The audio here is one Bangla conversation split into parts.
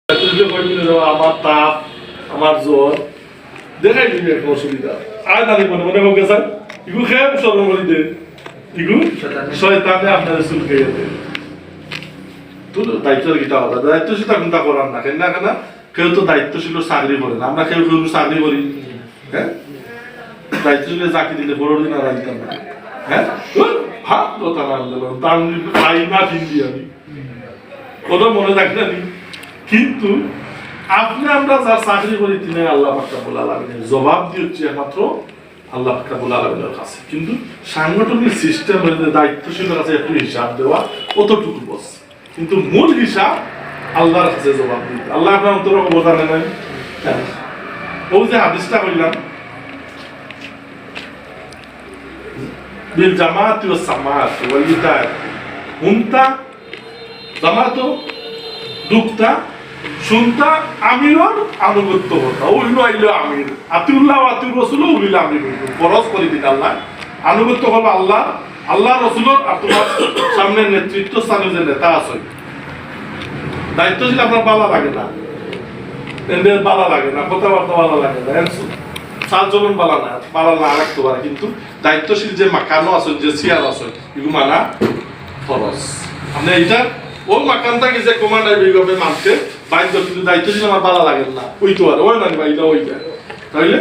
আমার তাপ আমার জ্বর দেখাই দিবি একটা অসুবিধা আর নানি মনে মনে হোক স্যার ইগু খেয়ে সর্ব বলি দে ইগু শয়তানে আপনার চুল খেয়ে দে তোর দায়িত্বের গীতা কথা দায়িত্বশীল কোনটা করার না কেন না কেন কেউ তো দায়িত্বশীল চাকরি করে না আমরা কেউ কেউ চাকরি করি হ্যাঁ দায়িত্বশীল চাকরি দিলে বড় দিন আর দিতাম না হ্যাঁ ভাত কথা আন্দোলন তার খাই না কিনবি আমি কোনো মনে রাখি না কিন্তু আপনি আমরা যার চাকরি করি তিনি আল্লাহ পাক রব্বুল আলামিনের জবাব দিচ্ছি একমাত্র আল্লাহ পাক রব্বুল আলামিনের কাছে কিন্তু সাংগঠনিক সিস্টেমের দায়িত্বশীলের কাছে একটু হিসাব দেওয়া কতটুকু বস কিন্তু মূল হিসাব আল্লাহর কাছে জবাব দিতে আল্লাহ আপনার অন্তর অবদানে নাই ওই যে হাদিসটা বললাম বিল জামাত ওয়াস সামাত ওয়াল ইতাত হুমতা জামাত দুঃখটা শুনতা আমিরর আনুগত্য হতা উল্লু আইলো আমির আতিউল্লাহ আতিউর রসুল উলিল আমির ফরজ করে দিন আল্লাহ আনুগত্য হবে আল্লাহ আল্লাহ রসুলের আর তোমার সামনে নেতৃত্ব স্থানীয় যে নেতা আছে দায়িত্বশীল আপনার বালা লাগে না এদের বালা লাগে না কথাবার্তা বালা লাগে না সাতজন বালা না রাখতে পারে কিন্তু দায়িত্বশীল যে মাকানো আছে যে চেয়ার আছে এগুলো মানা ফরজ আপনি এইটা ও মাকানটাকে যে কমান্ডার বিভাগে মানতে বাইর কিন্তু দায়িত্বশীল আমার বালা লাগে না ওই তো আর ওই না বাইলা ওইটা তাইলে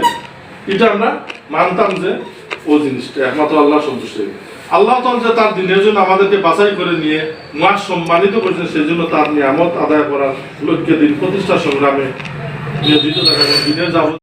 এটা আমরা মানতাম যে ও জিনিসটা একমাত্র আল্লাহ সন্তুষ্ট আল্লাহ তাআলা যে তার দিনের জন্য আমাদেরকে বাছাই করে নিয়ে মাস সম্মানিত করেছেন সেই জন্য তার নিয়ামত আদায় করার লক্ষ্যে দিন প্রতিষ্ঠা সংগ্রামে নিয়োজিত থাকার দিনের যাবত